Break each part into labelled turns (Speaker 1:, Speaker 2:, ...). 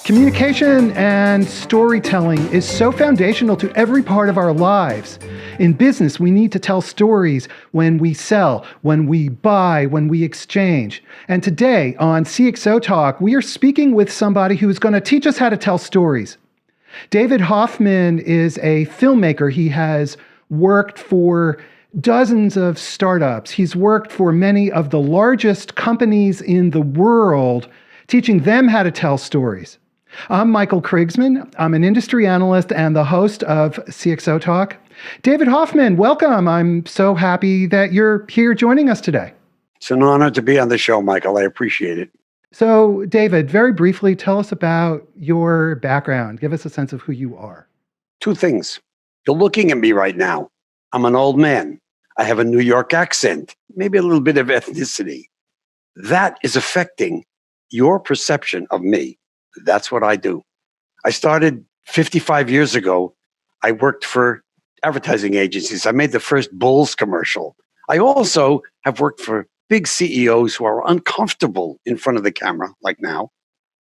Speaker 1: Communication and storytelling is so foundational to every part of our lives. In business, we need to tell stories when we sell, when we buy, when we exchange. And today on CxOTalk, we are speaking with somebody who is going to teach us how to tell stories. David Hoffman is a filmmaker. He has worked for dozens of startups. He's worked for many of the largest companies in the world, teaching them how to tell stories. I'm Michael Krigsman. I'm an industry analyst and the host of CxOTalk. David Hoffman, welcome. I'm so happy that you're here joining us today.
Speaker 2: It's an honor to be on the show, Michael. I appreciate it.
Speaker 1: So, David, very briefly, tell us about your background. Give us a sense of who you are.
Speaker 2: Two things. You're looking at me right now. I'm an old man. I have a New York accent, maybe a little bit of ethnicity. That is affecting your perception of me. That's what I do. I started 55 years ago. I worked for advertising agencies. I made the first Bulls commercial. I also have worked for big CEOs who are uncomfortable in front of the camera, like now,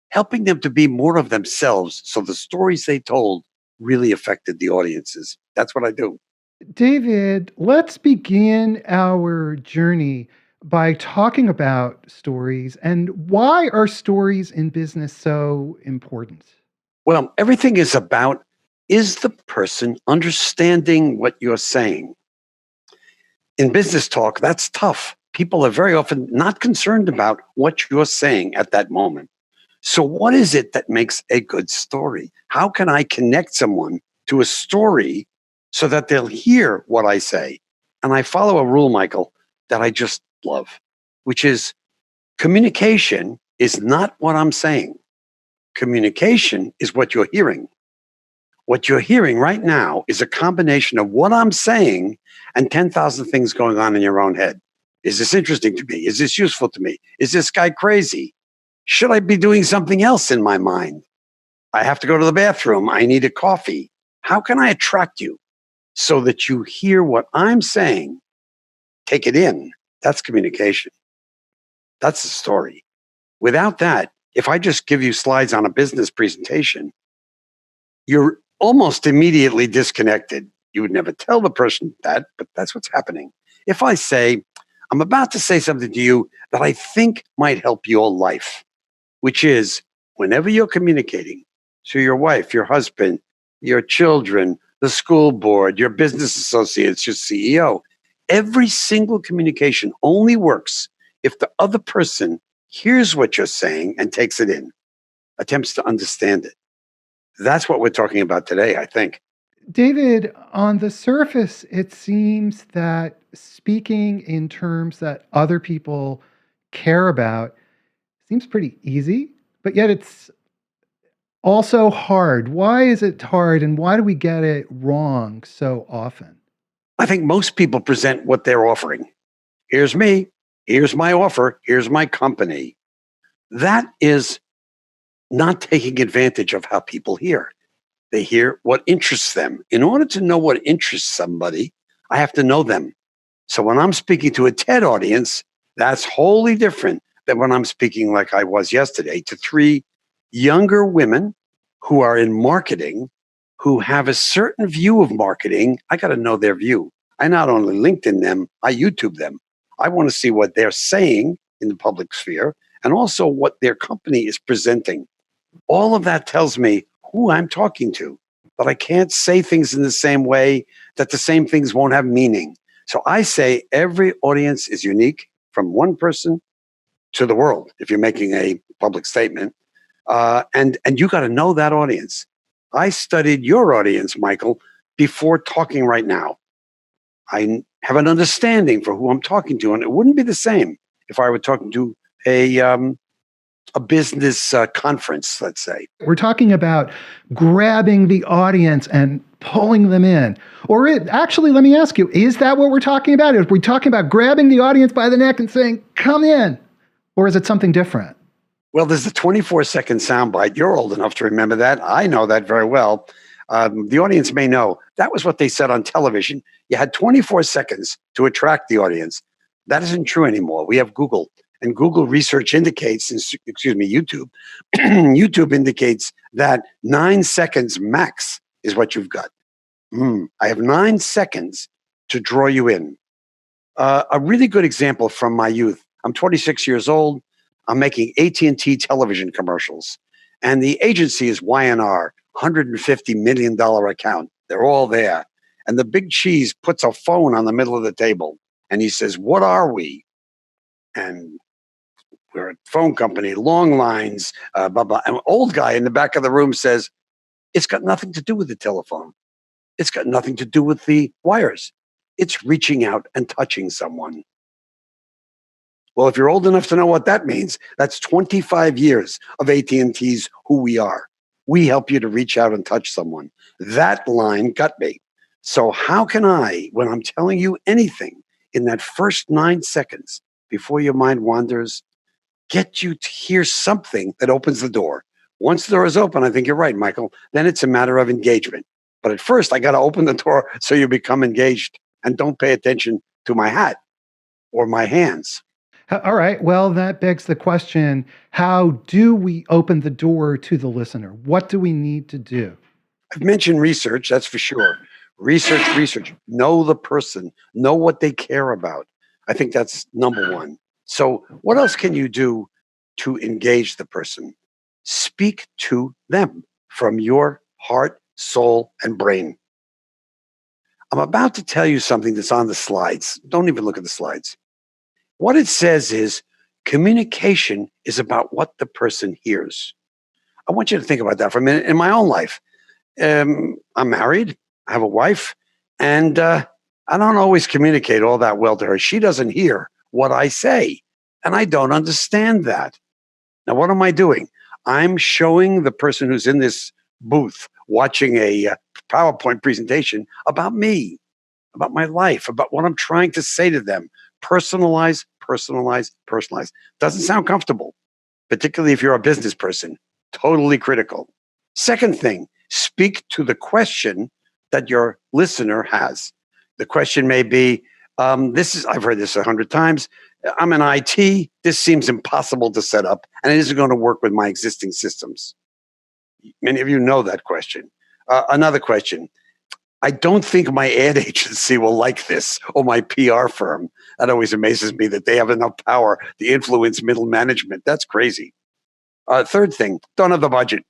Speaker 2: helping them to be more of themselves so the stories they told really affected the audiences. That's what I do.
Speaker 1: David, let's begin our journey by talking about stories and why are stories in business so important?
Speaker 2: Well, everything is about, is the person understanding what you're saying? In business talk, that's tough. People are very often not concerned about what you're saying at that moment. So what is it that makes a good story? How can I connect someone to a story so that they'll hear what I say? And I follow a rule, Michael, that I just love, which is communication is not what I'm saying. Communication is what you're hearing. What you're hearing right now is a combination of what I'm saying and 10,000 things going on in your own head. Is this interesting to me? Is this useful to me? Is this guy crazy? Should I be doing something else in my mind? I have to go to the bathroom. I need a coffee. How can I attract you so that you hear what I'm saying, take it in? That's communication. That's the story. Without that, if I just give you slides on a business presentation, you're almost immediately disconnected. You would never tell the person that, but that's what's happening. If I say, I'm about to say something to you that I think might help your life, which is whenever you're communicating to your wife, your husband, your children, the school board, your business associates, your CEO, every single communication only works if the other person hears what you're saying and takes it in, attempts to understand it. That's what we're talking about today, I think.
Speaker 1: David, on the surface, it seems that speaking in terms that other people care about seems pretty easy, but yet it's also hard. Why is it hard and why do we get it wrong so often?
Speaker 2: I think most people present what they're offering. Here's me. Here's my offer. Here's my company. That is not taking advantage of how people hear. They hear what interests them. In order to know what interests somebody, I have to know them. So when I'm speaking to a TED audience, that's wholly different than when I'm speaking like I was yesterday to three younger women who are in marketing, who have a certain view of marketing. I got to know their view. I not only LinkedIn them, I YouTube them. I want to see what they're saying in the public sphere and also what their company is presenting. All of that tells me who I'm talking to, but I can't say things in the same way that the same things won't have meaning. So I say every audience is unique from one person to the world, if you're making a public statement. And you got to know that audience. I studied your audience, Michael, before talking right now. I have an understanding for who I'm talking to, and it wouldn't be the same if I were talking to a business conference, let's say.
Speaker 1: We're talking about grabbing the audience and pulling them in. Actually, let me ask you, is that what we're talking about? Are we talking about grabbing the audience by the neck and saying, come in? Or is it something different?
Speaker 2: Well, there's a 24-second soundbite. You're old enough to remember that. I know that very well. The audience may know. That was what they said on television. You had 24 seconds to attract the audience. That isn't true anymore. We have Google. And Google research indicates, excuse me, YouTube, YouTube indicates that 9 seconds max is what you've got. I have 9 seconds to draw you in. A really good example from my youth. I'm 26 years old. I'm making AT&T television commercials. And the agency is Y&R, $150 million account. They're all there. And the big cheese puts a phone on the middle of the table. And he says, "What are we?" And we're a phone company, long lines, blah, blah. And an old guy in the back of the room says, "It's got nothing to do with the telephone. It's got nothing to do with the wires. It's reaching out and touching someone." Well, if you're old enough to know what that means, that's 25 years of AT&T's Who We Are. We help you to reach out and touch someone. That line got me. So how can I, when I'm telling you anything in that first 9 seconds before your mind wanders, get you to hear something that opens the door? Once the door is open, I think you're right, Michael, then it's a matter of engagement. But at first, I got to open the door so you become engaged and don't pay attention to my hat or my hands.
Speaker 1: All right. Well, that begs the question, how do we open the door to the listener? What do we need to do?
Speaker 2: I've mentioned research, that's for sure. Research. Know the person, know what they care about. I think that's number one. So, what else can you do to engage the person? Speak to them from your heart, soul, and brain. I'm about to tell you something that's on the slides. Don't even look at the slides. What it says is communication is about what the person hears. I want you to think about that for a minute. In my own life, I'm married, I have a wife, and I don't always communicate all that well to her. She doesn't hear what I say, and I don't understand that. Now, what am I doing? I'm showing the person who's in this booth watching a PowerPoint presentation about me, about my life, about what I'm trying to say to them. Personalize. Doesn't sound comfortable, particularly if you're a business person. Totally critical. Second thing, speak to the question that your listener has. The question may be, I've heard this 100 times. I'm in IT. This seems impossible to set up, and it isn't going to work with my existing systems. Many of you know that question. Another question. I don't think my ad agency will like this, or my PR firm. That always amazes me that they have enough power to influence middle management. That's crazy. Third thing, don't have the budget.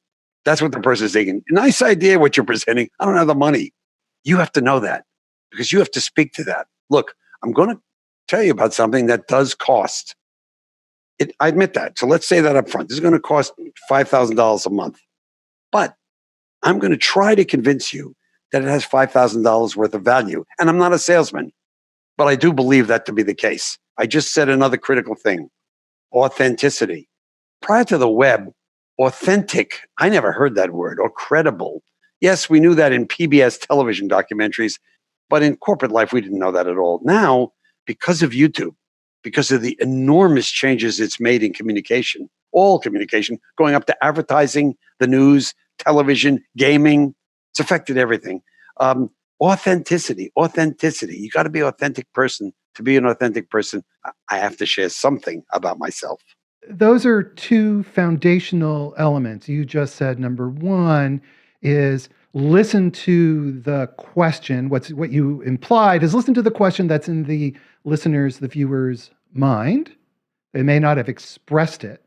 Speaker 2: That's what the person's thinking. Nice idea what you're presenting. I don't have the money. You have to know that because you have to speak to that. Look, I'm going to tell you about something that does cost. I admit that. So let's say that up front. This is going to cost $5,000 a month. But I'm going to try to convince you that it has $5,000 worth of value. And I'm not a salesman, but I do believe that to be the case. I just said another critical thing, authenticity. Prior to the web, authentic, I never heard that word, or credible. Yes, we knew that in PBS television documentaries, but in corporate life, we didn't know that at all. Now, because of YouTube, because of the enormous changes it's made in communication, all communication, going up to advertising, the news, television, gaming, it's affected everything. Authenticity. You got to be an authentic person. To be an authentic person, I have to share something about myself.
Speaker 1: Those are two foundational elements. You just said number one is listen to the question. What you implied is listen to the question that's in the listener's, the viewer's mind. They may not have expressed it.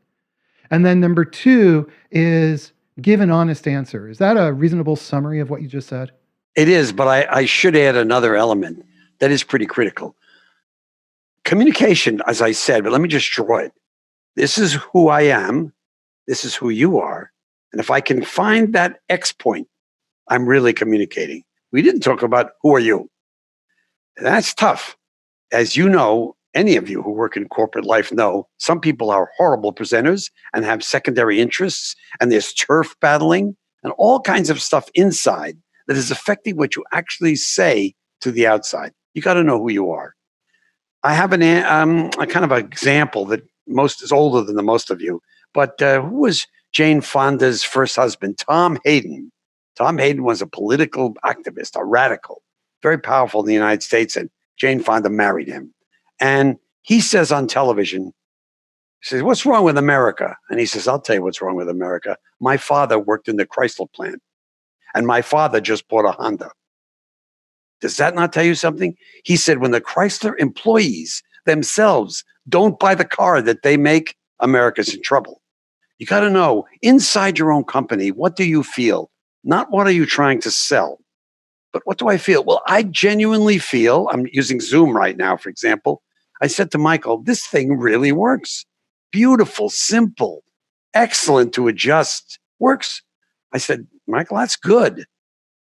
Speaker 1: And then number two is give an honest answer. Is that a reasonable summary of what you just said?
Speaker 2: It is, but I should add another element that is pretty critical. Communication, as I said, but let me just draw it. This is who I am. This is who you are. And if I can find that X point, I'm really communicating. We didn't talk about who are you. That's tough. As you know, any of you who work in corporate life know, some people are horrible presenters and have secondary interests, and there's turf battling and all kinds of stuff inside that is affecting what you actually say to the outside. You got to know who you are. I have a kind of an example that is older than the most of you, but who was Jane Fonda's first husband? Tom Hayden. Tom Hayden was a political activist, a radical, very powerful in the United States, and Jane Fonda married him. And he says on television, He says, what's wrong with America? And he says, I'll tell you what's wrong with America. My father worked in the Chrysler plant, and my father just bought a Honda. Does that not tell you something? He said, when the Chrysler employees themselves don't buy the car that they make, America's in trouble. You got to know inside your own company, what do you feel? Not what are you trying to sell, but what do I feel? Well, I genuinely feel, I'm using Zoom right now, for example. I said to Michael, this thing really works. Beautiful, simple, excellent to adjust, works. I said, Michael, that's good.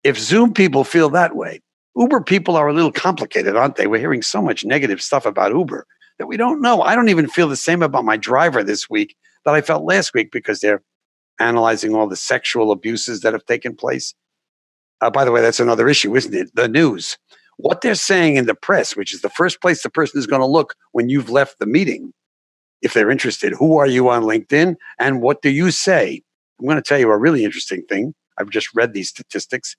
Speaker 2: If Zoom people feel that way, Uber people are a little complicated, aren't they? We're hearing so much negative stuff about Uber that we don't know. I don't even feel the same about my driver this week that I felt last week because they're analyzing all the sexual abuses that have taken place. By the way, that's another issue, isn't it? The news. What they're saying in the press, which is the first place the person is going to look when you've left the meeting, if they're interested. Who are you on LinkedIn? And what do you say? I'm going to tell you a really interesting thing. I've just read these statistics.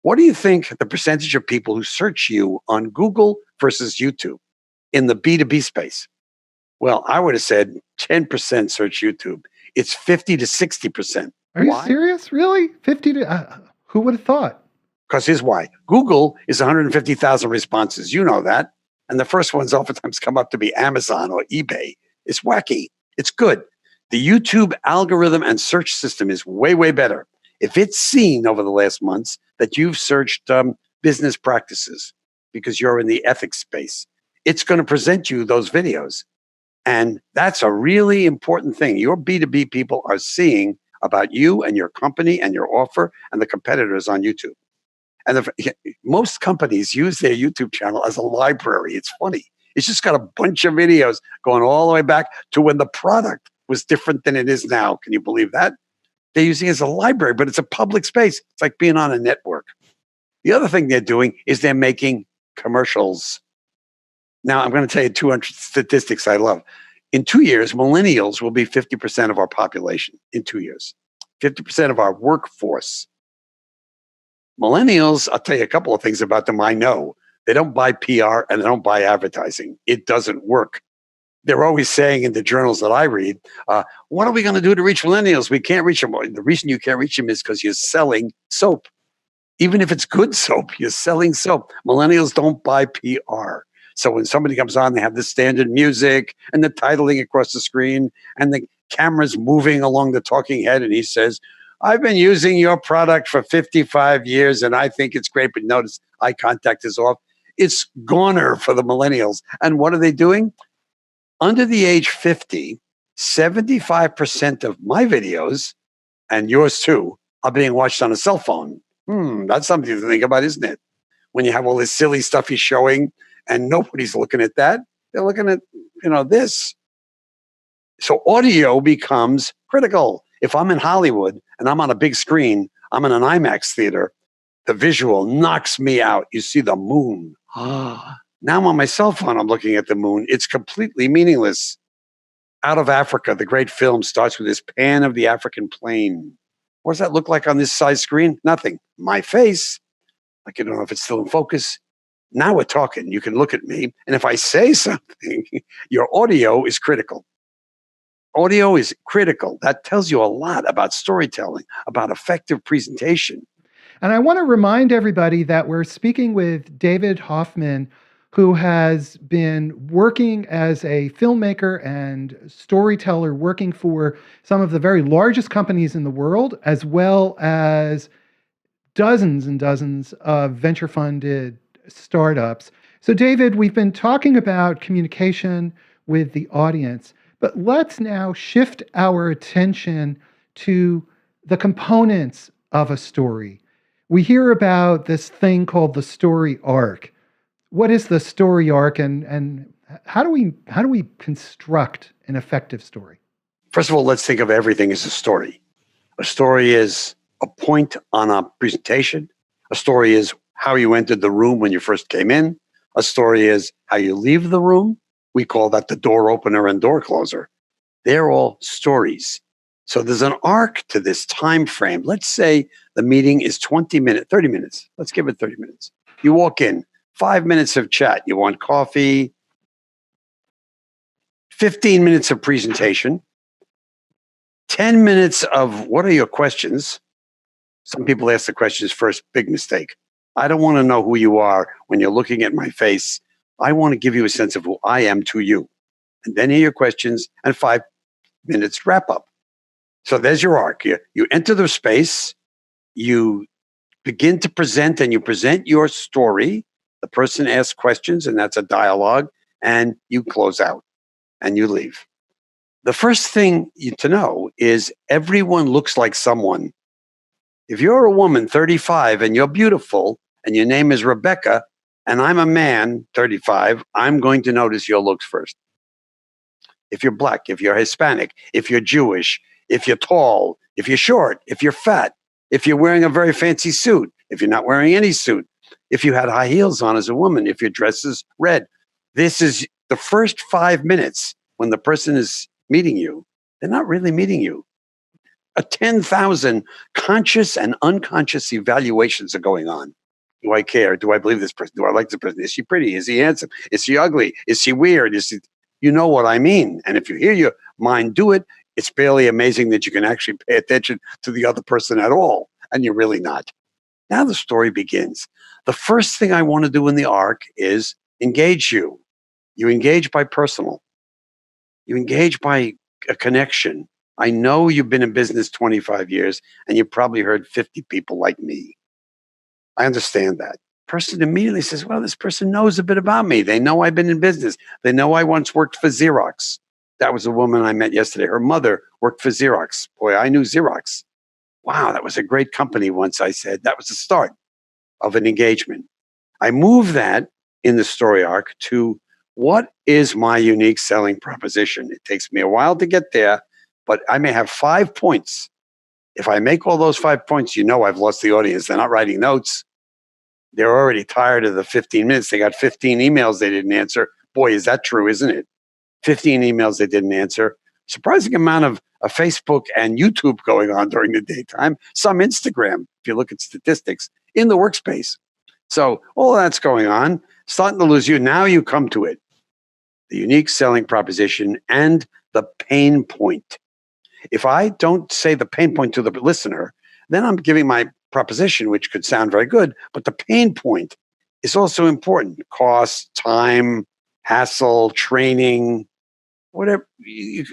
Speaker 2: What do you think the percentage of people who search you on Google versus YouTube in the B2B space? Well, I would have said 10% search YouTube. It's 50 to 60%.
Speaker 1: Are you serious? Really? 50 to, who would have thought?
Speaker 2: Because here's why. Google is 150,000 responses. You know that. And the first ones oftentimes come up to be Amazon or eBay. It's wacky. It's good. The YouTube algorithm and search system is way, way better. If it's seen over the last months that you've searched business practices because you're in the ethics space, it's going to present you those videos. And that's a really important thing. Your B2B people are seeing about you and your company and your offer and the competitors on YouTube. And most companies use their YouTube channel as a library. It's funny. It's just got a bunch of videos going all the way back to when the product was different than it is now. Can you believe that? They're using it as a library, but it's a public space. It's like being on a network. The other thing they're doing is they're making commercials. Now, I'm going to tell you 200 statistics I love. In 2 years, millennials will be 50% of our population in 2 years, 50% of our workforce. Millennials, I'll tell you a couple of things about them I know. They don't buy PR and they don't buy advertising. It doesn't work. They're always saying in the journals that I read, what are we going to do to reach millennials? We can't reach them. The reason you can't reach them is because you're selling soap. Even if it's good soap, you're selling soap. Millennials don't buy PR. So when somebody comes on, they have the standard music and the titling across the screen and the camera's moving along the talking head. And he says, I've been using your product for 55 years and I think it's great. But notice eye contact is off. It's goner for the millennials. And what are they doing? Under the age 50, 75% of my videos, and yours too, are being watched on a cell phone. That's something to think about, isn't it? When you have all this silly stuff you're showing and nobody's looking at that, they're looking at, this. So audio becomes critical. If I'm in Hollywood and I'm on a big screen, I'm in an IMAX theater, the visual knocks me out. You see the moon. Now I'm on my cell phone, I'm looking at the moon. It's completely meaningless. Out of Africa, the great film starts with this pan of the African plain. What does that look like on this size screen? Nothing. My face. I don't know if it's still in focus. Now we're talking. You can look at me. And if I say something, your audio is critical. Audio is critical. That tells you a lot about storytelling, about effective presentation.
Speaker 1: And I want to remind everybody that we're speaking with David Hoffman, who has been working as a filmmaker and storyteller, working for some of the very largest companies in the world, as well as dozens and dozens of venture-funded startups. So, David, we've been talking about communication with the audience, but let's now shift our attention to the components of a story. We hear about this thing called the story arc. What is the story arc, and how do we construct an effective story?
Speaker 2: First of all, let's think of everything as a story. A story is a point on a presentation. A story is how you entered the room when you first came in. A story is how you leave the room. We call that the door opener and door closer. They're all stories. So there's an arc to this time frame. Let's say the meeting is 30 minutes. Let's give it 30 minutes. You walk in, 5 minutes of chat. You want coffee, 15 minutes of presentation, 10 minutes of what are your questions? Some people ask the questions first, big mistake. I don't want to know who you are when you're looking at my face. I want to give you a sense of who I am to you. And then hear your questions and 5 minutes wrap up. So there's your arc. You enter the space, you begin to present, and you present your story. The person asks questions, and that's a dialogue, and you close out and you leave. The first thing to know is everyone looks like someone. If you're a woman, 35, and you're beautiful, and your name is Rebecca, and I'm a man, 35, I'm going to notice your looks first. If you're black, if you're Hispanic, if you're Jewish, if you're tall, if you're short, if you're fat, if you're wearing a very fancy suit, if you're not wearing any suit, if you had high heels on as a woman, if your dress is red. This is the first 5 minutes when the person is meeting you. They're not really meeting you. 10,000 conscious and unconscious evaluations are going on. Do I care? Do I believe this person? Do I like this person? Is she pretty? Is he handsome? Is she ugly? Is she weird? You know what I mean? And if you hear your mind do it, it's barely amazing that you can actually pay attention to the other person at all. And you're really not. Now the story begins. The first thing I want to do in the arc is engage you. You engage by personal. You engage by a connection. I know you've been in business 25 years and you've probably heard 50 people like me. I understand that. Person immediately says, well, this person knows a bit about me. They know I've been in business. They know I once worked for Xerox. That was a woman I met yesterday. Her mother worked for Xerox. Boy, I knew Xerox. Wow, that was a great company once, I said. That was the start of an engagement. I move that in the story arc to what is my unique selling proposition? It takes me a while to get there, but I may have 5 points. If I make all those 5 points, you know I've lost the audience. They're not writing notes. They're already tired of the 15 minutes. They got 15 emails they didn't answer. Boy, is that true, isn't it? 15 emails they didn't answer. Surprising amount of Facebook and YouTube going on during the daytime. Some Instagram, if you look at statistics, in the workspace. So all of that's going on. Starting to lose you. Now you come to it. The unique selling proposition and the pain point. If I don't say the pain point to the listener, then I'm giving my proposition, which could sound very good, but the pain point is also important. Cost, time, hassle, training, whatever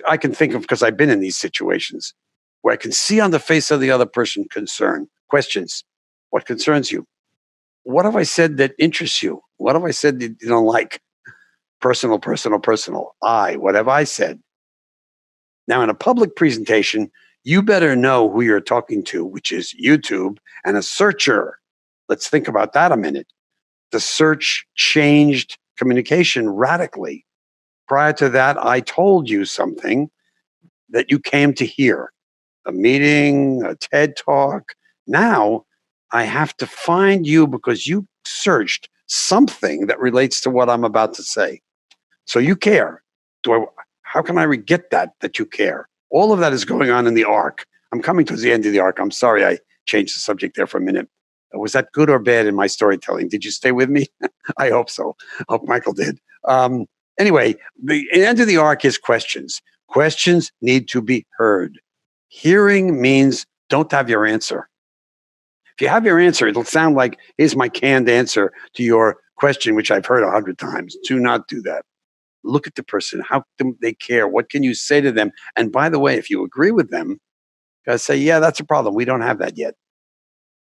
Speaker 2: I can think of, because I've been in these situations where I can see on the face of the other person concern, questions. What concerns you? What have I said that interests you? What have I said that you don't like? Personal, personal, personal. What have I said? Now, in a public presentation, you better know who you're talking to, which is YouTube and a searcher. Let's think about that a minute. The search changed communication radically. Prior to that, I told you something that you came to hear. A meeting, a TED Talk. Now, I have to find you because you searched something that relates to what I'm about to say. So you care. How can I get that you care? All of that is going on in the arc. I'm coming towards the end of the arc. I'm sorry I changed the subject there for a minute. Was that good or bad in my storytelling? Did you stay with me? I hope so. I hope Michael did. Anyway, the end of the arc is questions. Questions need to be heard. Hearing means don't have your answer. If you have your answer, it'll sound like, here's my canned answer to your question, which I've heard 100 times. Do not do that. Look at the person. How do they care? What can you say to them? And by the way, if you agree with them, you got to say, yeah, that's a problem. We don't have that yet.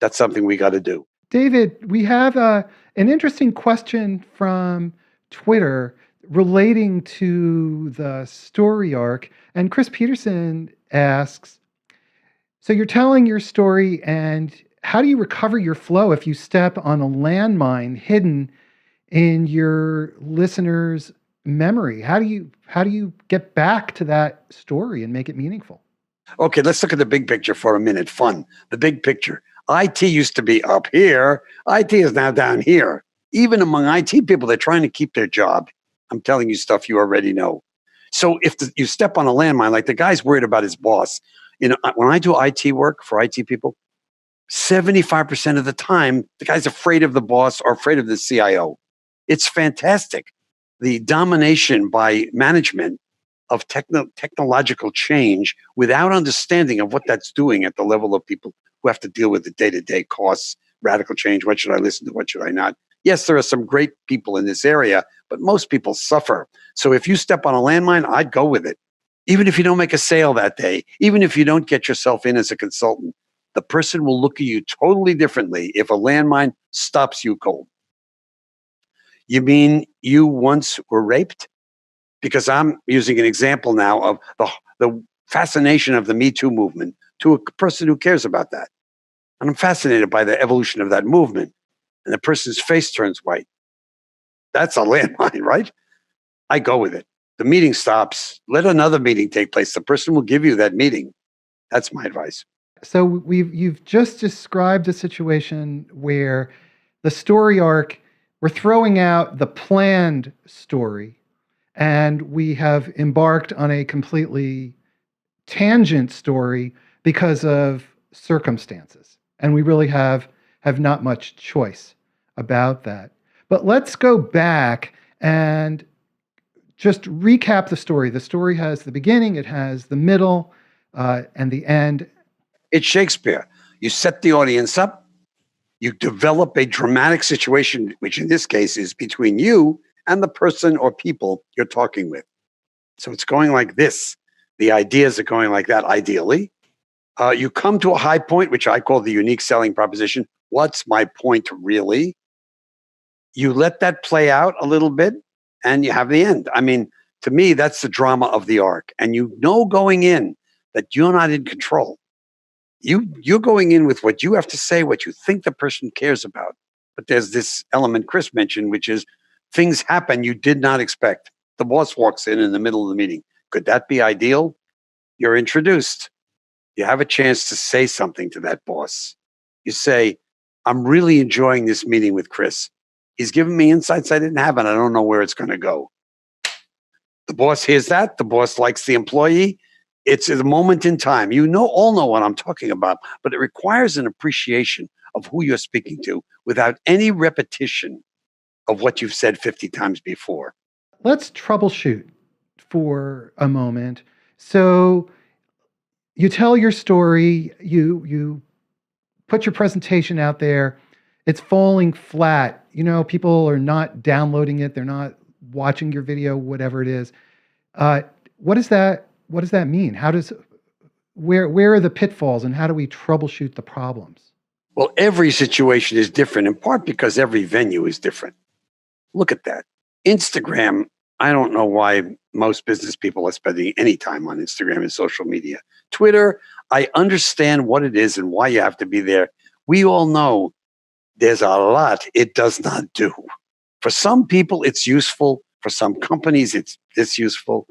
Speaker 2: That's something we got to do.
Speaker 1: David, we have an interesting question from Twitter relating to the story arc. And Chris Peterson asks, so you're telling your story, and how do you recover your flow if you step on a landmine hidden in your listener's memory? How do you get back to that story and make it meaningful?
Speaker 2: Okay, let's look at the big picture for a minute. Fun. The big picture. IT used to be up here. IT is now down here. Even among IT people, they're trying to keep their job. I'm telling you stuff you already know. So if you step on a landmine, like the guy's worried about his boss. When I do IT work for IT people, 75% of the time, the guy's afraid of the boss or afraid of the CIO. It's fantastic. The domination by management of technological change without understanding of what that's doing at the level of people who have to deal with the day-to-day costs, radical change. What should I listen to? What should I not? Yes, there are some great people in this area, but most people suffer. So if you step on a landmine, I'd go with it. Even if you don't make a sale that day, even if you don't get yourself in as a consultant, the person will look at you totally differently if a landmine stops you cold. You mean you once were raped? Because I'm using an example now of the fascination of the Me Too movement to a person who cares about that. And I'm fascinated by the evolution of that movement. And the person's face turns white. That's a landmine, right? I go with it. The meeting stops. Let another meeting take place. The person will give you that meeting. That's my advice.
Speaker 1: So you've just described a situation where the story arc, we're throwing out the planned story, and we have embarked on a completely tangent story because of circumstances. And we really have not much choice about that. But let's go back and just recap the story. The story has the beginning, it has the middle, and the end.
Speaker 2: It's Shakespeare. You set the audience up. You develop a dramatic situation, which in this case is between you and the person or people you're talking with. So it's going like this. The ideas are going like that, ideally. You come to a high point, which I call the unique selling proposition. What's my point really? You let that play out a little bit and you have the end. I mean, to me, that's the drama of the arc. And you know going in that you're not in control. You're going in with what you have to say, what you think the person cares about. But there's this element Chris mentioned, which is things happen you did not expect. The boss walks in the middle of the meeting. Could that be ideal? You're introduced. You have a chance to say something to that boss. You say, I'm really enjoying this meeting with Chris. He's given me insights I didn't have, and I don't know where it's going to go. The boss hears that. The boss likes the employee. It's a moment in time. You all know what I'm talking about, but it requires an appreciation of who you're speaking to without any repetition of what you've said 50 times before.
Speaker 1: Let's troubleshoot for a moment. So you tell your story, you put your presentation out there, it's falling flat. People are not downloading it, they're not watching your video, whatever it is. What does that mean? Where are the pitfalls and how do we troubleshoot the problems?
Speaker 2: Well, every situation is different, in part because every venue is different. Look at that. Instagram, I don't know why most business people are spending any time on Instagram and social media. Twitter, I understand what it is and why you have to be there. We all know there's a lot it does not do. For some people, it's useful. For some companies, it's useful.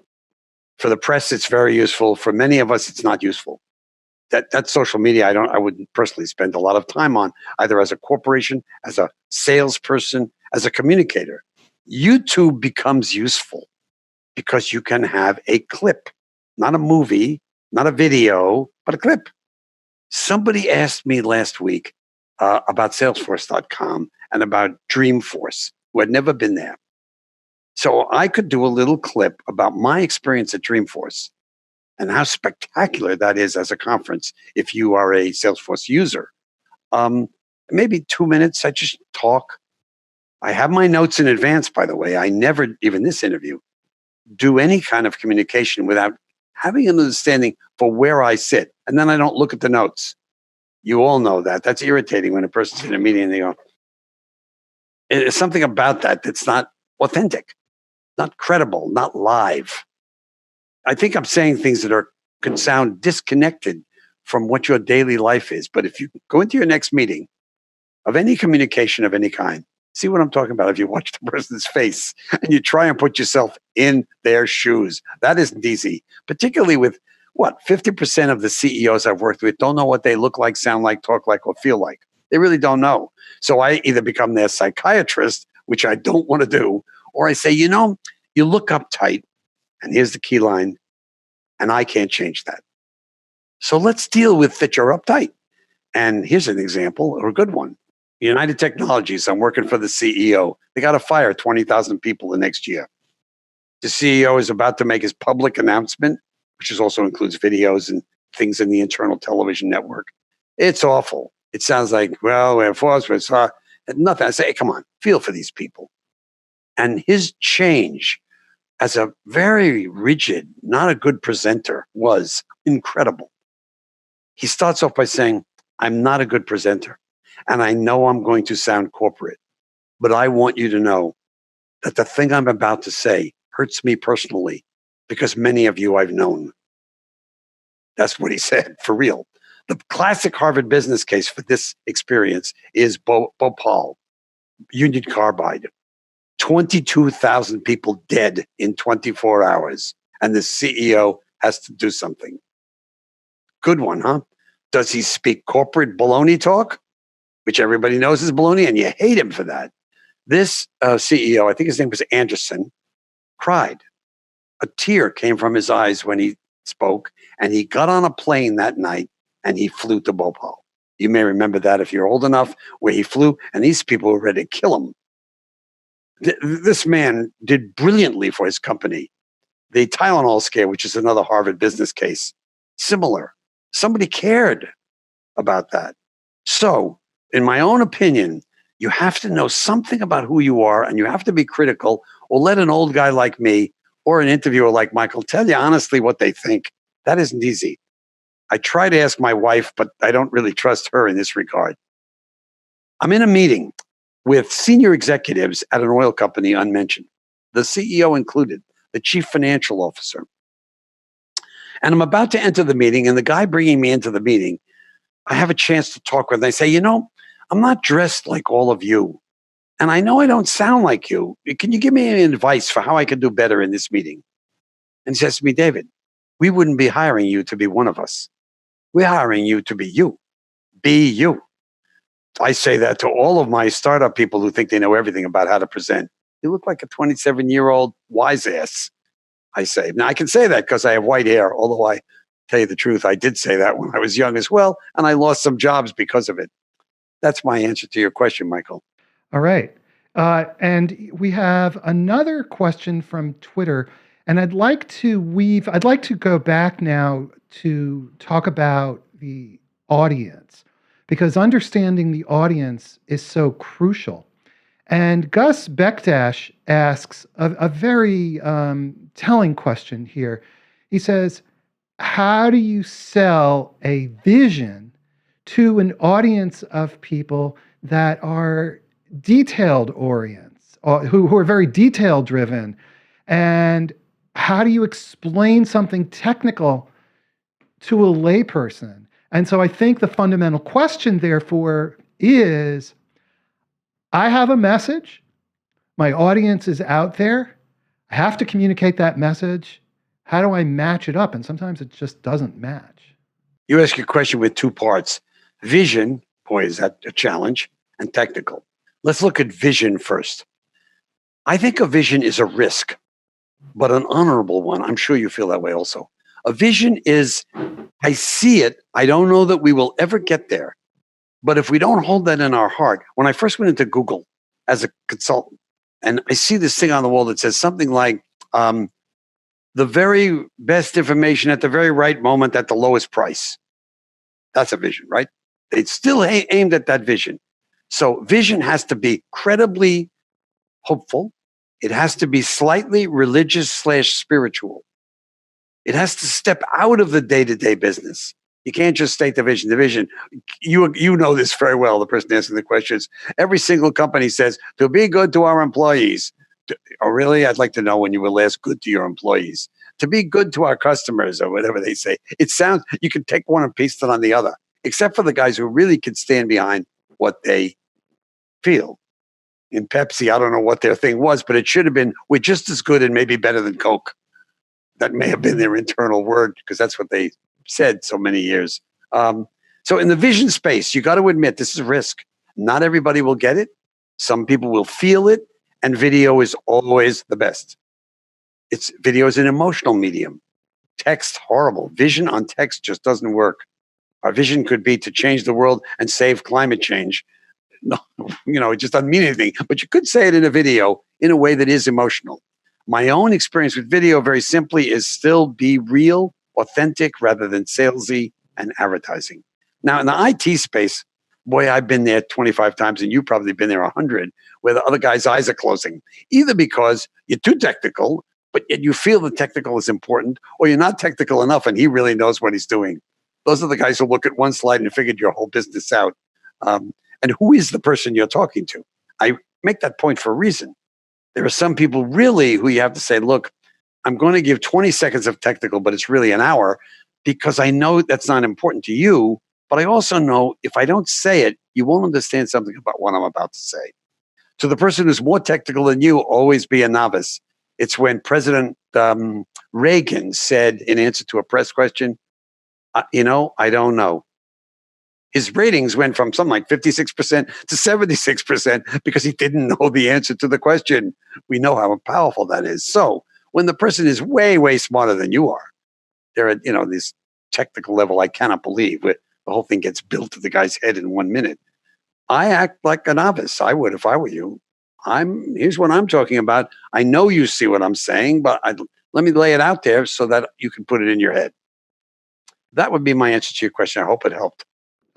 Speaker 2: For the press, it's very useful. For many of us, it's not useful. That social media, I wouldn't personally spend a lot of time on, either as a corporation, as a salesperson, as a communicator. YouTube becomes useful because you can have a clip, not a movie, not a video, but a clip. Somebody asked me last week about Salesforce.com and about Dreamforce, who had never been there. So I could do a little clip about my experience at Dreamforce and how spectacular that is as a conference if you are a Salesforce user. Maybe 2 minutes, I just talk. I have my notes in advance, by the way. I never, even this interview, do any kind of communication without having an understanding for where I sit. And then I don't look at the notes. You all know that. That's irritating when a person's in a meeting and they go, it's something about that that's not authentic, not credible, not live. I think I'm saying things that can sound disconnected from what your daily life is. But if you go into your next meeting of any communication of any kind, see what I'm talking about. If you watch the person's face and you try and put yourself in their shoes, that isn't easy, particularly with 50% of the CEOs I've worked with don't know what they look like, sound like, talk like, or feel like. They really don't know. So I either become their psychiatrist, which I don't want to do, or I say, you look uptight, and here's the key line, and I can't change that. So let's deal with that you're uptight. And here's an example, or a good one. United Technologies, I'm working for the CEO. They got to fire 20,000 people the next year. The CEO is about to make his public announcement, which also includes videos and things in the internal television network. It's awful. It sounds like, well, we're forced, we saw nothing. I say, hey, come on, feel for these people. And his change as a very rigid, not a good presenter was incredible. He starts off by saying, I'm not a good presenter, and I know I'm going to sound corporate, but I want you to know that the thing I'm about to say hurts me personally because many of you I've known. That's what he said, for real. The classic Harvard business case for this experience is Bhopal, Union Carbide. 22,000 people dead in 24 hours, and the CEO has to do something. Good one, huh? Does he speak corporate baloney talk, which everybody knows is baloney, and you hate him for that? This CEO, I think his name was Anderson, cried. A tear came from his eyes when he spoke, and he got on a plane that night and he flew to Bhopal. You may remember that if you're old enough, where he flew, and these people were ready to kill him. This man did brilliantly for his company. The Tylenol scare, which is another Harvard business case, similar. Somebody cared about that. So, in my own opinion, you have to know something about who you are, and you have to be critical, or let an old guy like me or an interviewer like Michael tell you honestly what they think. That isn't easy. I try to ask my wife, but I don't really trust her in this regard. I'm in a meeting with senior executives at an oil company unmentioned, the CEO included, the chief financial officer. And I'm about to enter the meeting, and the guy bringing me into the meeting, I have a chance to talk with, and they say, I'm not dressed like all of you. And I know I don't sound like you. Can you give me any advice for how I can do better in this meeting? And he says to me, David, we wouldn't be hiring you to be one of us. We're hiring you to be you. Be you. I say that to all of my startup people who think they know everything about how to present. You look like a 27-year-old wise ass, I say. Now, I can say that because I have white hair, although I tell you the truth, I did say that when I was young as well, and I lost some jobs because of it. That's my answer to your question, Michael.
Speaker 1: All right. And we have another question from Twitter, and I'd like to go back now to talk about the audience, because understanding the audience is so crucial. And Gus Bekdash asks a very telling question here. He says, how do you sell a vision to an audience of people that are detailed orients, who are very detail driven? And how do you explain something technical to a layperson? And so I think the fundamental question, therefore, is, I have a message. My audience is out there. I have to communicate that message. How do I match it up? And sometimes it just doesn't match.
Speaker 2: You ask your question with two parts. Vision, boy, is that a challenge, and technical. Let's look at vision first. I think a vision is a risk, but an honorable one. I'm sure you feel that way also. A vision is, I see it. I don't know that we will ever get there. But if we don't hold that in our heart, when I first went into Google as a consultant, and I see this thing on the wall that says something like, the very best information at the very right moment at the lowest price. That's a vision, right? It's still aimed at that vision. So vision has to be credibly hopeful. It has to be slightly religious/spiritual. It has to step out of the day-to-day business. You can't just state the vision. The vision, you know this very well, the person asking the questions. Every single company says, to be good to our employees. Oh, really? I'd like to know when you were last good to your employees. To be good to our customers, or whatever they say. It sounds, you can take one and paste it on the other, except for the guys who really can stand behind what they feel. In Pepsi, I don't know what their thing was, but it should have been, we're just as good and maybe better than Coke. That may have been their internal word, because that's what they said so many years. So in the vision space, you got to admit this is a risk. Not everybody will get it. Some people will feel it, and video is always the best. Video is an emotional medium. Text, horrible. Vision on text just doesn't work. Our vision could be to change the world and save climate change. No, it just doesn't mean anything. But you could say it in a video in a way that is emotional. My own experience with video, very simply, is still be real, authentic, rather than salesy and advertising. Now, in the IT space, boy, I've been there 25 times, and you've probably been there 100, where the other guy's eyes are closing, either because you're too technical, but yet you feel the technical is important, or you're not technical enough, and he really knows what he's doing. Those are the guys who look at one slide and figured your whole business out. And who is the person you're talking to? I make that point for a reason. There are some people really who you have to say, look, I'm going to give 20 seconds of technical, but it's really an hour, because I know that's not important to you. But I also know if I don't say it, you won't understand something about what I'm about to say. To the person who's more technical than you, always be a novice. It's when President Reagan said in answer to a press question, I don't know. His ratings went from something like 56% to 76% because he didn't know the answer to the question. We know how powerful that is. So when the person is way, way smarter than you are, they're at, this technical level I cannot believe, where the whole thing gets built to the guy's head in 1 minute. I act like a novice. I would if I were you. Here's what I'm talking about. I know you see what I'm saying, but let me lay it out there so that you can put it in your head. That would be my answer to your question. I hope it helped.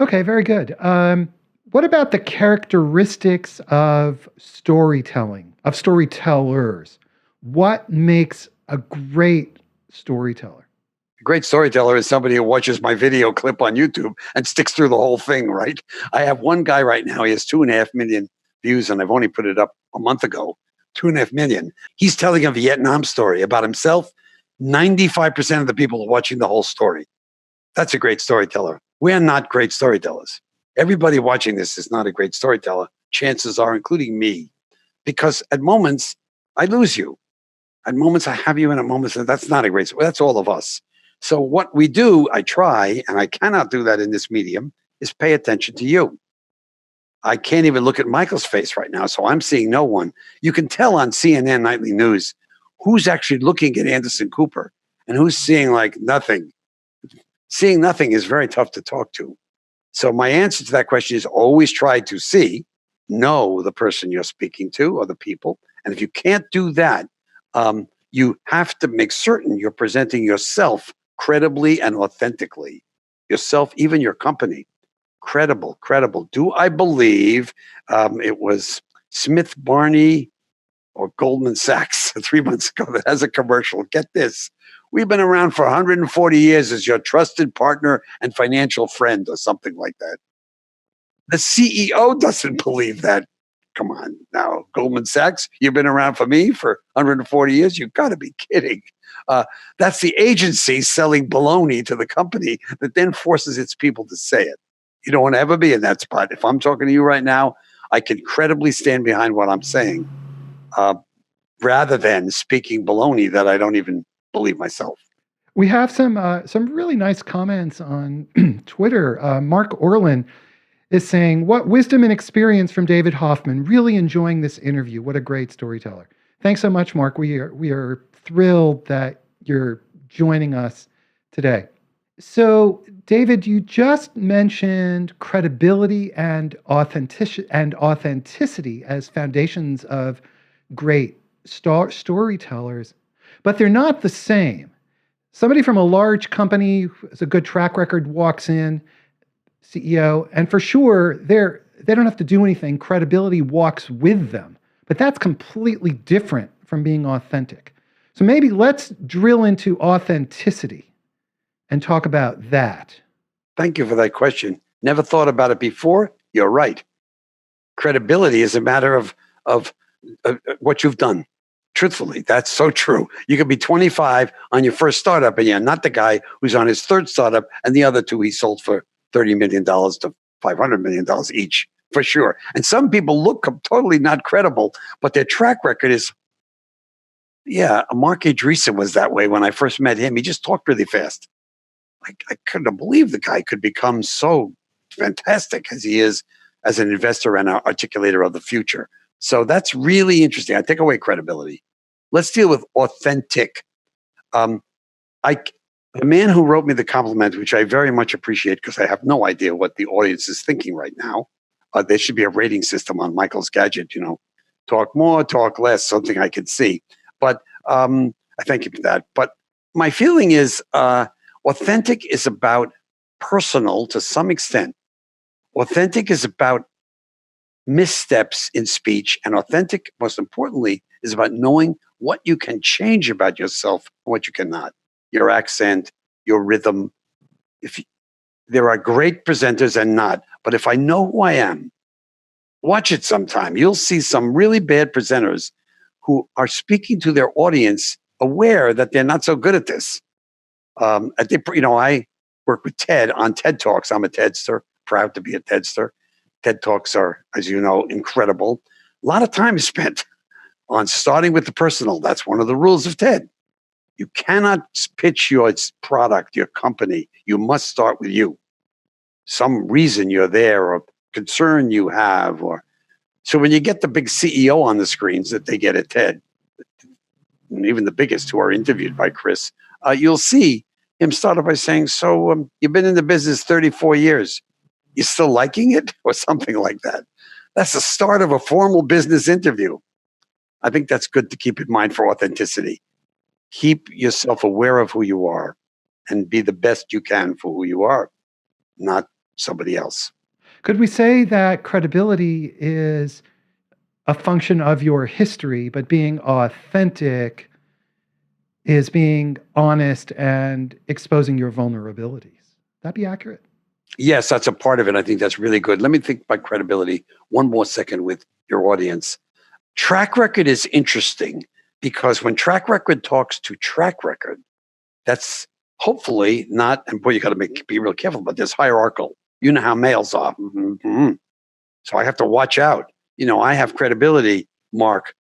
Speaker 1: Okay, very good. What about the characteristics of storytelling, of storytellers? What makes a great storyteller?
Speaker 2: A great storyteller is somebody who watches my video clip on YouTube and sticks through the whole thing, right? I have one guy right now, he has 2.5 million views, and I've only put it up a month ago. 2.5 million. He's telling a Vietnam story about himself. 95% of the people are watching the whole story. That's a great storyteller. We're not great storytellers. Everybody watching this is not a great storyteller. Chances are, including me, because at moments I lose you. At moments I have you, and at moments that's not a great story. That's all of us. So what we do, I try, and I cannot do that in this medium, is pay attention to you. I can't even look at Michael's face right now, so I'm seeing no one. You can tell on CNN Nightly News who's actually looking at Anderson Cooper and who's seeing like nothing. Seeing nothing is very tough to talk to. So my answer to that question is always try to know the person you're speaking to or the people. And if you can't do that, you have to make certain you're presenting yourself credibly and authentically. Yourself, even your company. Credible. Do I believe it was Smith Barney or Goldman Sachs 3 months ago that has a commercial? Get this. We've been around for 140 years as your trusted partner and financial friend, or something like that. The CEO doesn't believe that. Come on now, Goldman Sachs, you've been around for me for 140 years? You've got to be kidding. That's the agency selling baloney to the company that then forces its people to say it. You don't want to ever be in that spot. If I'm talking to you right now, I can credibly stand behind what I'm saying, rather than speaking baloney that I don't even believe myself.
Speaker 1: We have some really nice comments on Twitter. Mark Orlin is saying, "What wisdom and experience from David Hoffman. Really enjoying this interview. What a great storyteller." Thanks so much, Mark. We are thrilled that you're joining us today. So, David, you just mentioned credibility and authenticity as foundations of great storytellers, but they're not the same. Somebody from a large company who has a good track record walks in, CEO, and for sure they don't have to do anything. Credibility walks with them, but that's completely different from being authentic. So maybe let's drill into authenticity and talk about that.
Speaker 2: Thank you for that question. Never thought about it before. You're right. Credibility is a matter of what you've done. Truthfully, that's so true. You could be 25 on your first startup, and you're not the guy who's on his third startup, and the other two he sold for $30 million to $500 million each, for sure. And some people look totally not credible, but their track record is, Mark Idrissa was that way when I first met him. He just talked really fast. I couldn't believe the guy could become so fantastic as he is as an investor and an articulator of the future. So that's really interesting. I take away credibility. Let's deal with authentic. The man who wrote me the compliment, which I very much appreciate because I have no idea what the audience is thinking right now. There should be a rating system on Michael's gadget, talk more, talk less, something I could see. But I thank you for that. But my feeling is authentic is about personal to some extent. Authentic is about missteps in speech, and authentic, most importantly, is about knowing what you can change about yourself and what you cannot. Your accent, your rhythm. There are great presenters and not, but if I know who I am, watch it sometime. You'll see some really bad presenters who are speaking to their audience aware that they're not so good at this. I think, I work with Ted on TED Talks. I'm a TEDster, proud to be a TEDster. TED Talks are, as you know, incredible. A lot of time is spent on starting with the personal. That's one of the rules of TED. You cannot pitch your product, your company. You must start with you. Some reason you're there or concern you have. So when you get the big CEO on the screens that they get at TED, and even the biggest who are interviewed by Chris, you'll see him start off by saying, so you've been in the business 34 years. You still liking it? Or something like that. That's the start of a formal business interview. I think that's good to keep in mind for authenticity. Keep yourself aware of who you are and be the best you can for who you are, not somebody else.
Speaker 1: Could we say that credibility is a function of your history, but being authentic is being honest and exposing your vulnerabilities? That be accurate?
Speaker 2: Yes, that's a part of it. I think that's really good. Let me think about credibility one more second with your audience. Track record is interesting because when track record talks to track record, that's hopefully not, and boy, you got to be real careful, but there's hierarchical. You know how males are. Mm-hmm. So I have to watch out. I have credibility, Mark,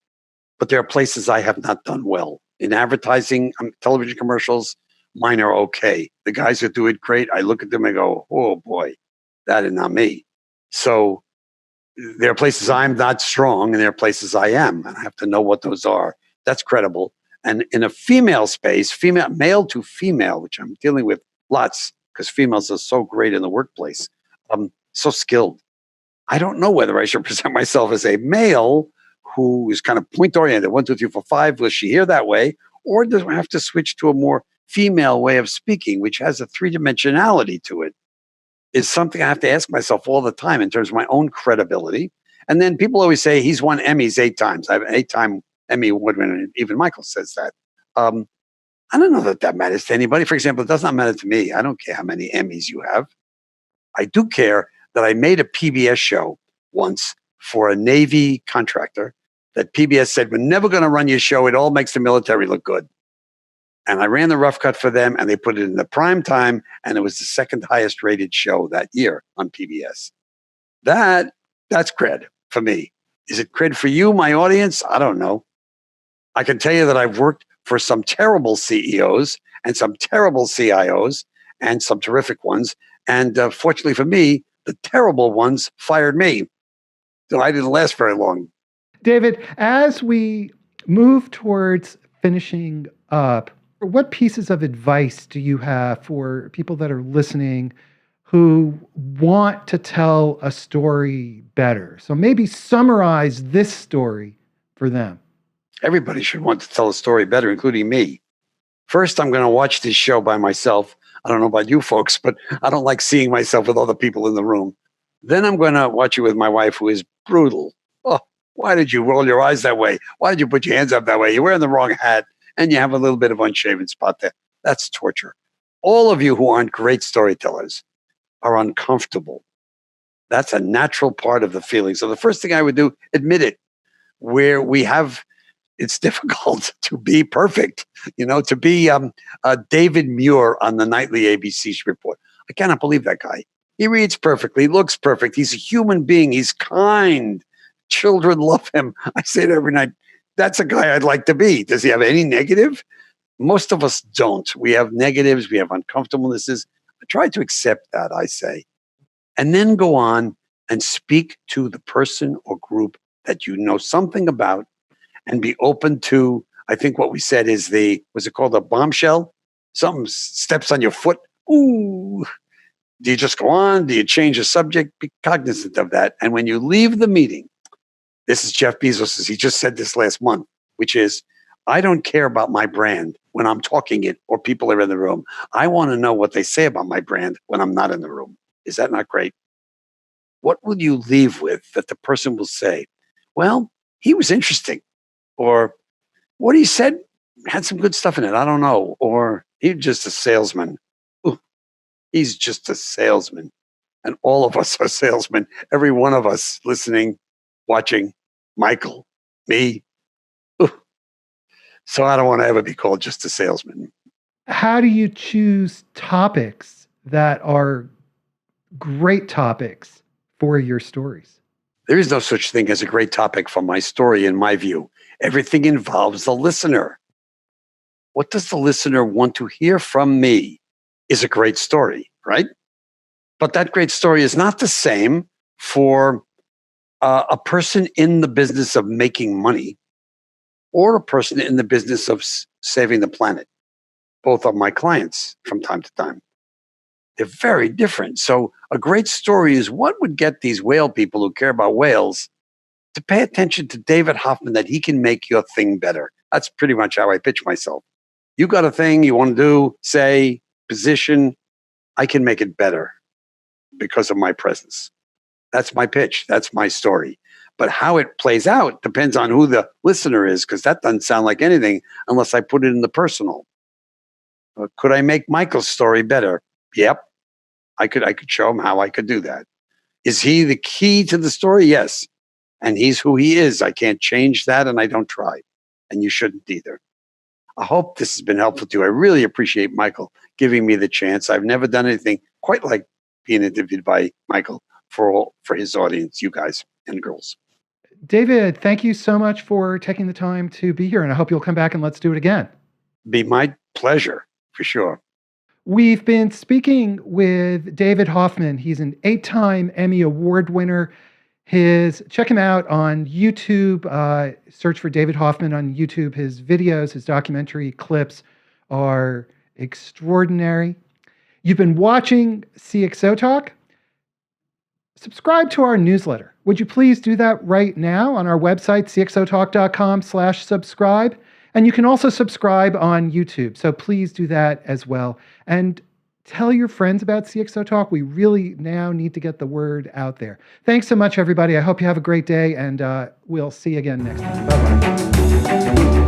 Speaker 2: but there are places I have not done well. In advertising, television commercials, mine are okay. The guys that do it great, I look at them and go, oh boy, that is not me. So there are places I'm not strong and there are places I am. And I have to know what those are. That's credible. And in a female space, male to female, which I'm dealing with lots because females are so great in the workplace, so skilled. I don't know whether I should present myself as a male who is kind of point oriented, 1, 2, 3, 4, 5. Will she hear that way? Or do I have to switch to a more female way of speaking, which has a 3-dimensionality to it? Is something I have to ask myself all the time in terms of my own credibility. And then people always say he's won Emmys 8 times. I have an 8-time Emmy award winner. And even Michael says that. I don't know that matters to anybody. For example, it does not matter to me. I don't care how many Emmys you have. I do care that I made a PBS show once for a Navy contractor that PBS said, we're never going to run your show. It all makes the military look good. And I ran the rough cut for them and they put it in the prime time. And it was the second highest rated show that year on PBS. That's cred for me. Is it cred for you, my audience? I don't know. I can tell you that I've worked for some terrible CEOs and some terrible CIOs and some terrific ones. And fortunately for me, the terrible ones fired me. So I didn't last very long.
Speaker 1: David, as we move towards finishing up, what pieces of advice do you have for people that are listening who want to tell a story better? So maybe summarize this story for them.
Speaker 2: Everybody should want to tell a story better, including me. First, I'm going to watch this show by myself. I don't know about you folks, but I don't like seeing myself with other people in the room. Then I'm going to watch it with my wife, who is brutal. Oh, why did you roll your eyes that way? Why did you put your hands up that way? You're wearing the wrong hat and you have a little bit of unshaven spot there. That's torture. All of you who aren't great storytellers are uncomfortable. That's a natural part of the feeling. So the first thing I would do, admit it. Where we have, it's difficult to be perfect, to be David Muir on the nightly ABC report. I cannot believe that guy. He reads perfectly, looks perfect. He's a human being. He's kind. Children love him. I say it every night. That's a guy I'd like to be. Does he have any negative? Most of us don't. We have negatives. We have uncomfortablenesses. I try to accept that, I say. And then go on and speak to the person or group that you know something about and be open to, I think what we said is was it called a bombshell? Something steps on your foot. Ooh. Do you just go on? Do you change the subject? Be cognizant of that. And when you leave the meeting, this is Jeff Bezos, he just said this last month, which is, I don't care about my brand when I'm talking it or people are in the room. I want to know what they say about my brand when I'm not in the room. Is that not great? What will you leave with that the person will say, well, he was interesting, or what he said had some good stuff in it. I don't know. Or he's just a salesman. Ooh, he's just a salesman. And all of us are salesmen. Every one of us listening, watching, Michael, me. Ooh. So I don't want to ever be called just a salesman.
Speaker 1: How do you choose topics that are great topics for your stories?
Speaker 2: There is no such thing as a great topic for my story, in my view. Everything involves the listener. What does the listener want to hear from me is a great story, right? But that great story is not the same for a person in the business of making money or a person in the business of saving the planet. Both are my clients from time to time. They're very different. So a great story is what would get these whale people who care about whales to pay attention to David Hoffman, that he can make your thing better. That's pretty much how I pitch myself. You got a thing you want to do, say, position, I can make it better because of my presence. That's my pitch. That's my story. But how it plays out depends on who the listener is, because that doesn't sound like anything unless I put it in the personal. Could I make Michael's story better? Yep. I could show him how I could do that. Is he the key to the story? Yes. And he's who he is. I can't change that, and I don't try. And you shouldn't either. I hope this has been helpful to you. I really appreciate Michael giving me the chance. I've never done anything quite like being interviewed by Michael for his audience, you guys and girls.
Speaker 1: David, thank you so much for taking the time to be here, and I hope you'll come back and let's do it again.
Speaker 2: Be my pleasure, for sure.
Speaker 1: We've been speaking with David Hoffman. He's an 8-time Emmy Award winner. Check him out on YouTube. Search for David Hoffman on YouTube. His videos, his documentary clips are extraordinary. You've been watching CxOTalk. Subscribe to our newsletter. Would you please do that right now on our website, CxOTalk.com/subscribe. And you can also subscribe on YouTube. So please do that as well. And tell your friends about CxOTalk. We really now need to get the word out there. Thanks so much, everybody. I hope you have a great day, and we'll see you again next time. Bye-bye.